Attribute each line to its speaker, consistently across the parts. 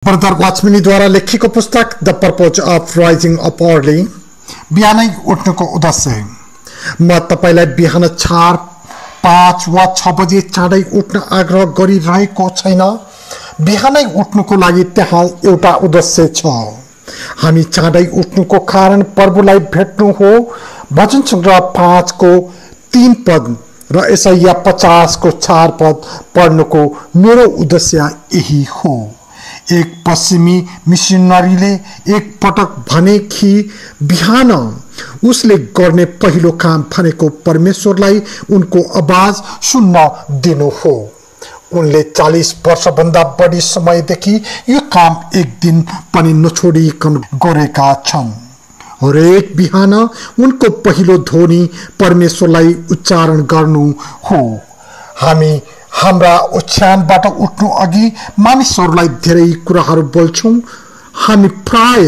Speaker 1: Brother वाचमिनीद्वारा लेखिएको पुस्तक the purpose of rising up early, बिहानै उठ्नुको उद्देश्य। म तपाईलाई बिहान 4, 5 वा 6 बजे चाँडै उठ्न आग्रह गरिरहेको छैन। बिहानै उठ्नुको लागि त्यहाँ एउटा उद्देश्य छ। हामी चाँडै उठ्नुको कारण प्रभुलाई भेट्नु हो। वचन सङ्ग्रह 5 को 3 पद र यशाया 50 को 4 पद पढ्नुको मेरो उद्देश्य यही हो। एक पश्चिमी मिशनरीले एक पटक भने कि बिहान उसले गर्ने पहिलो काम भनेको परमेश्वरलाई उनको आवाज सुन्न दिनु हो। उनले 40 वर्षभन्दा बढी समयदेखि यो काम एक दिन पनि नछोडिकन गरेका छन्। हरेक बिहान उनको पहिलो ध्वनि परमेश्वरलाई उच्चारण गर्नु हो। हामी हाम्रा ओछ्यानबाट उठ्नु अघि मानिसहरूलाई धेरै कुराहरू बोल्छौँ। हामी प्राय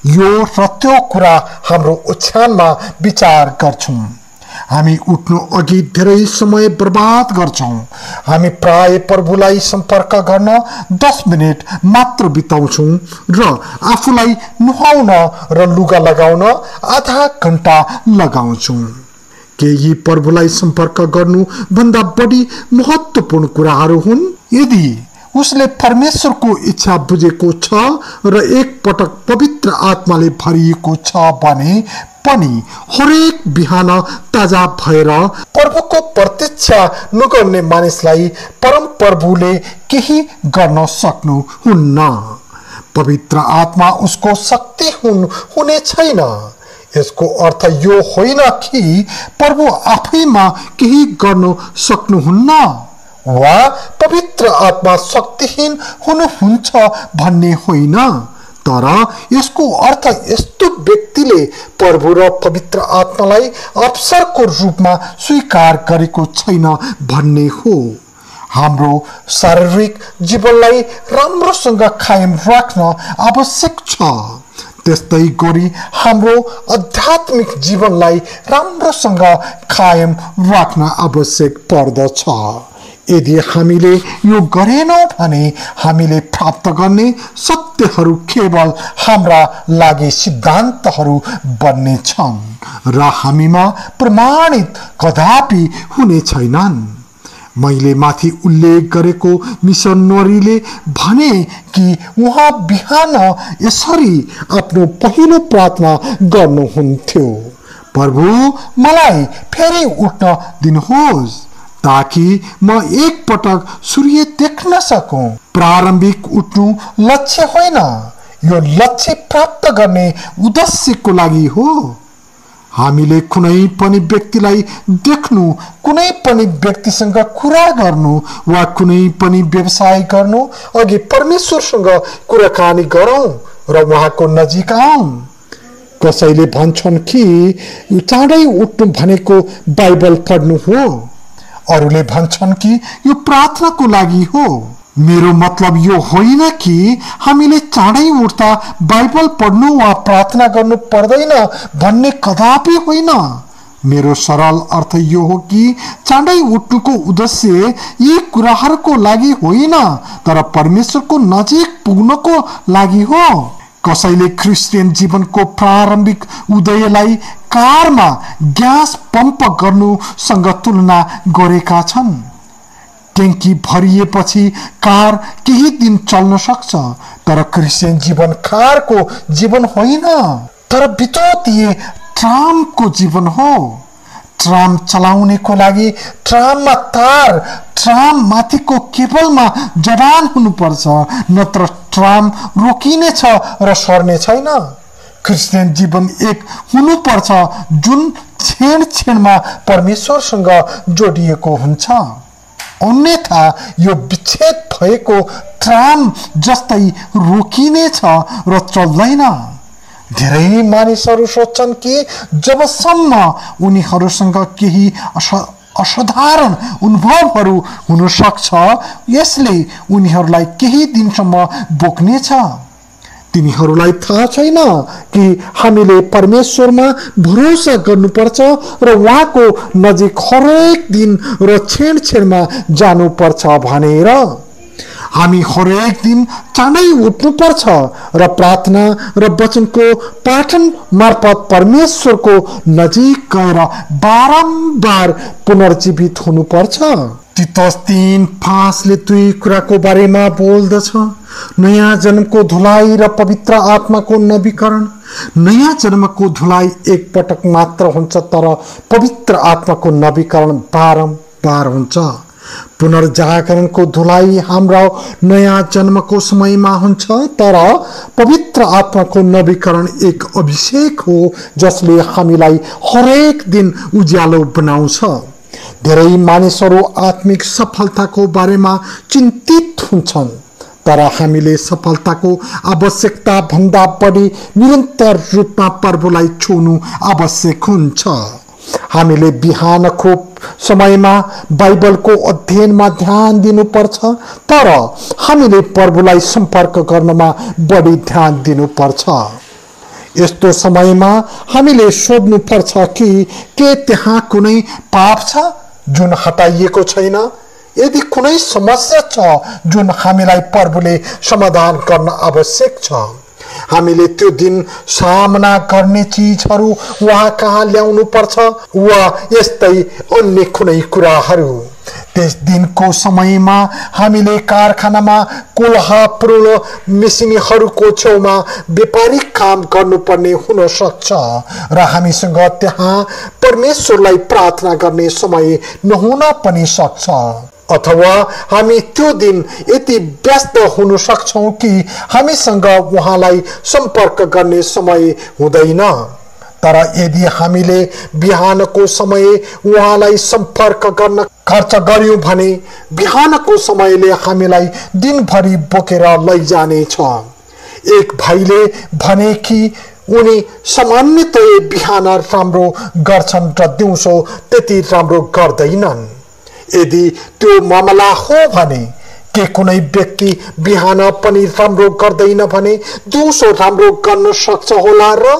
Speaker 1: यो र त्यो कुरा हाम्रो ओछ्यानमा विचार गर्छौँ। हामी उठ्नु अघि धेरै समय बर्बाद गर्छौँ। हामी प्राय प्रभुलाई सम्पर्क गर्न 10 मिनेट मात्र बिताउँछौँ र आफूलाई नुहाउन र लुगा लगाउन आधा घण्टा लगाउँछौँ। के यी प्रभुलाई सम्पर्क गर्नु भन्दा बढी महत्त्वपूर्ण कुराहरू हुन्? यदि उसले परमेश्वरको इच्छा बुझेको छ र एक पटक पवित्र आत्माले भरिएको छ भने पनि हरेक बिहान ताजा भएर प्रभुको प्रतीक्षा नगर्ने मानिसलाई परम प्रभुले केही गर्न सक्नुहुन्न। पवित्र आत्मा उसको शक्ति हुने छैन। यसको अर्थ यो होइन कि प्रभु आफैमा केही गर्न सक्नुहुन्न वा पवित्र आत्मा शक्तिहीन हुनुहुन्छ भन्ने होइन। तर यसको अर्थ यस्तो व्यक्तिले प्रभु र पवित्र आत्मालाई अवसरको रूपमा स्वीकार गरेको छैन भन्ने हो। हाम्रो शारीरिक जीवनलाई राम्रोसँग कायम राख्न आवश्यक छ। त्यस्तै गरी हाम्रो आध्यात्मिक जीवनलाई राम्रोसँग कायम राख्न आवश्यक पर्दछ। यदि हामीले यो गरेनौँ भने हामीले प्राप्त गर्ने सत्यहरू केवल हाम्रा लागि सिद्धान्तहरू बन्ने छन् र हामीमा प्रमाणित कदापि हुने छैनन्। मैले माथि उल्लेख गरेको मिशनरीले भने कि उहाँ बिहान यसरी आफ्नो पहिलो प्रार्थना गर्नुहुन्थ्यो, प्रभु मलाई फेरि उठ्न दिनुहोस् ताकि म एक पटक सूर्य देख्न सकूं। प्रारम्भिक उठ्नु लक्ष्य होइन, यो लक्ष्य प्राप्त गर्ने उद्देश्यको लागि हो। हामीले कुनै पनि व्यक्तिलाई देख्नु, कुनै पनि व्यक्तिसँग कुरा गर्नु वा कुनै पनि व्यवसाय गर्नु अघि परमेश्वरसँग कुराकानी गरौँ र उहाँको नजिक आउँ। कसैले भन्छन् कि चाँडै उठ्नु भनेको बाइबल पढ्नु हो। अरूले भन्छन् कि यो प्रार्थनाको लागि हो। मेरो मतलब यो होइन कि हामीले चाँडै उठ्दा बाइबल पढ्नु वा प्रार्थना गर्नु पर्दैन भन्ने कदापि होइन। मेरो सरल अर्थ यो हो कि चाँडै उठ्नुको उद्देश्य यी कुराहरूको लागि होइन, तर परमेश्वरको नजिक पुग्नको लागि हो। कसैले क्रिस्चियन जीवनको प्रारम्भिक उदयलाई कारमा ग्यास पम्प गर्नुसँग तुलना गरेका छन्। ट्याङ्की भरिएपछि कार केही दिन चल्न सक्छ, तर क्रिस्चियन जीवन कारको जीवन होइन, तर विद्युतीय ट्रामको जीवन हो। ट्राम चलाउनेको लागि ट्राममा तार ट्राम माथिको केबलमा जडान हुनुपर्छ, नत्र ट्राम रोकिनेछ र सर्ने छैन। क्रिस्चियन जीवन एक हुनुपर्छ जुन क्षण क्षणमा परमेश्वरसँग जोडिएको हुन्छ। अन्यथा यो विच्छेद भएको ट्राम जस्तै रोकिनेछ र चल्दैन। धेरै मानिसहरू सोच्छन् कि जबसम्म उनीहरूसँग केही असाधारण अनुभवहरू हुन सक्छ यसले उनीहरूलाई केही दिनसम्म बोक्नेछ। तिनीहरूलाई थाहा छैन कि हामीले परमेश्वरमा भरोसा गर्नुपर्छ र उहाँको नजिक हरेक दिन र क्षण क्षणमा जानुपर्छ भनेर। हामी हरेक दिन चाँडै उठ्नुपर्छ र प्रार्थना र वचनको पाठन मार्फत परमेश्वरको नजिक गएर बारम्बार पुनर्जीवित हुनुपर्छ। तीतस 3:5 दुई कुराको बारेमा बोल्दछ। नयाँ जन्मको धुलाई र पवित्र आत्माको नवीकरण। नयाँ जन्मको धुलाई एक पटक मात्र हुन्छ, तर पवित्र आत्माको नवीकरण बारम्बार हुन्छ। पुनर्जागरणको धुलाई हाम्रो नयाँ जन्मको समयमा हुन्छ, तर पवित्र आत्माको नवीकरण एक अभिषेक हो जसले हामीलाई हरेक दिन उज्यालो बनाउँछ। धेरै मानिसहरू आत्मिक सफलताको बारेमा चिन्तित हुन्छन्, तर हामीले सफलताको आवश्यकता भन्दा बढी निरन्तर रूपमा प्रभुलाई छुनु आवश्यक हुन्छ। हामीले बिहानको समयमा बाइबलको अध्ययनमा ध्यान दिनुपर्छ, तर हामीले प्रभुलाई सम्पर्क गर्नमा बढी ध्यान दिनुपर्छ। यस्तो समयमा हामीले सोध्नुपर्छ कि के त्यहाँ कुनै पाप छ जुन हटाइएको छैन? यदि कुनै समस्या छ जुन हामीलाई प्रभुले समाधान गर्न आवश्यक छ, हामीले त्यो दिन सामना गर्ने चीजहरू उहाँ कहाँ ल्याउनु पर्छ वा यस्तै अन्य कुनै कुराहरू। त्यस दिनको समयमा हामीले कारखानामा कोलाहलपूर्ण मेसिनहरूको छेउमा व्यापारिक काम गर्नुपर्ने हुन सक्छ र हामीसँग त्यहाँ परमेश्वरलाई प्रार्थना गर्ने समय नहुन पनि सक्छ, अथवा हामी त्यो दिन यति व्यस्त हुन सक्छौं कि हामीसँग उहाँलाई सम्पर्क गर्ने समय हुँदैन। तर यदि हामीले बिहानको समय उहाँलाई सम्पर्क गर्न खर्च गर्यौं भने बिहानको समयले हामीलाई दिनभरि बोकेर लैजानेछ। एक भाइले भने कि उनी सामान्यतया बिहान राम्रो गर्छन् र दिउँसो त्यति राम्रो गर्दैनन्। यदि त्यो मामला हो भने के कुनै व्यक्ति बिहान पनि राम्रो गर्दैन भने दिउँसो राम्रो गर्न सक्छ होला र?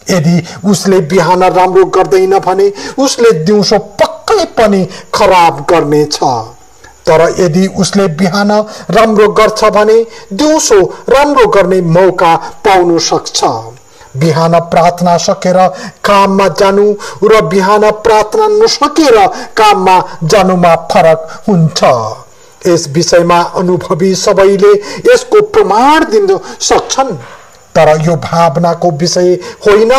Speaker 1: यदि उसले बिहान राम्रो गर्दैन भने उसले दिउँसो पक्कै पनि खराब गर्नेछ। तर यदि उसले बिहान राम्रो गर्छ भने दिउँसो राम्रो गर्ने मौका पाउन सक्छ। बिहान प्रार्थना सकेर काममा जानु र बिहान प्रार्थना नसकेर काममा जानुमा फरक हुन्छ। यस विषयमा अनुभवी सबैले यसको प्रमाण दिन सक्छन्, तर यो भावनाको विषय होइन।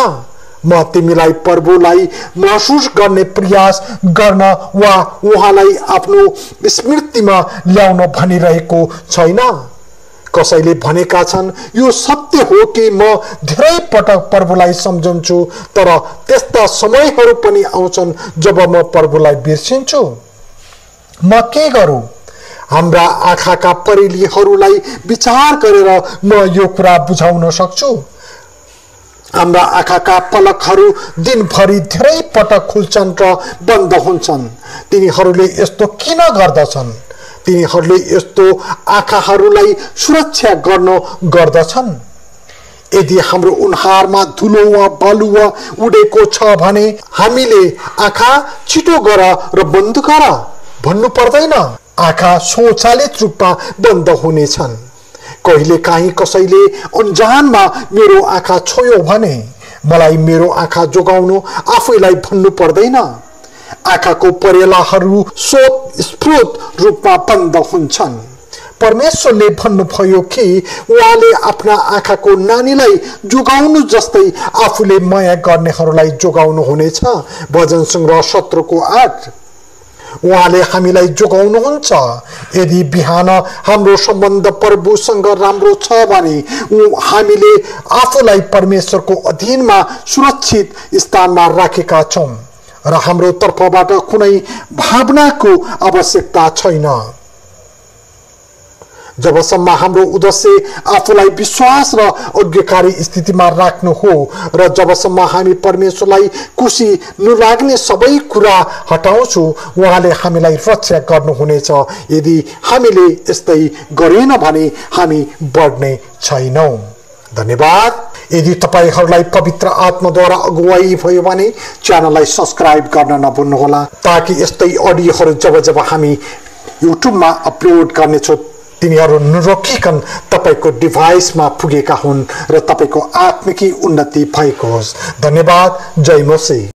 Speaker 1: म तिमीलाई प्रभुलाई महसुस गर्ने प्रयास गर्न वा उहाँलाई आफ्नो स्मृतिमा ल्याउन भनिरहेको छैन। कसैले भनेका छन् यो सत्य हो कि म धेरै पटक प्रभुलाई सम्झन्छु, तर त्यस्ता समयहरू पनि आउँछन् जब म प्रभुलाई बिर्सिन्छु। म के गरौँ? हाम्रा आँखाका परेलीहरूलाई विचार गरेर म यो कुरा बुझाउन सक्छु। हाम्रा आँखाका पलकहरू दिनभरि धेरै पटक खुल्छन् र बन्द हुन्छन्। तिनीहरूले यस्तो किन गर्दछन्? तिनीहरूले यस्तो आँखाहरूलाई सुरक्षा गर्दछन्। यदि हाम्रो अनुहारमा धुलो वा बालुवा उडेको छ भने हामीले आँखा छिटो गर र बन्द गर भन्नु पर्दैन। आँखा स्वचालित रूपमा बन्द हुनेछन्। कहिले काहीँ कसैले अनजानमा मेरो आँखा छोयो भने मलाई मेरो आँखा जोगाउनु आफैलाई भन्नु पर्दैन। आँखाको परेलाहरू स्वतस्फूर्त रूपमा बन्द हुन्छन्। परमेश्वरले भन्नुभयो कि उहाँले आफ्ना आँखाको नानीलाई जोगाउनु जस्तै आफूले माया गर्नेहरूलाई जोगाउनु हुनेछ। भजन सङ्ग्रह 17:8। उहाँले हामीलाई जोगाउनुहुन्छ। यदि बिहान हाम्रो सम्बन्ध प्रभुसँग राम्रो छ भने हामीले आफूलाई परमेश्वरको अधीनमा सुरक्षित स्थानमा राखेका छौं र हाम्रो तर्फबाट कुनै भावनाको आवश्यकता छैन। जबसम्म हाम्रो उद्देश्य आफूलाई विश्वास र आज्ञाकारी स्थितिमा राख्नु हो र जबसम्म हामी परमेश्वरलाई खुसी नलाग्ने सबै कुरा हटाउँछौ, उहाँले हामीलाई रक्षा गर्नुहुनेछ। यदि हामीले यस्तै गरेन भने हामी बढ्ने छैनौं। धन्यवाद। यदि तपाईहरूलाई पवित्र आत्माद्वारा अगुवाई भयो भने च्यानललाई सब्स्क्राइब गर्न नभुल्नुहोला, ताकि यस्तै अडियोहरू जब हामी युट्युबमा अपलोड गर्नेछौँ तिनीहरू नरोकिकन तपाईको डिभाइसमा पुगेका हुन् र तपाईको आत्मिकी उन्नति भएको होस्। धन्यवाद। जय मसीह।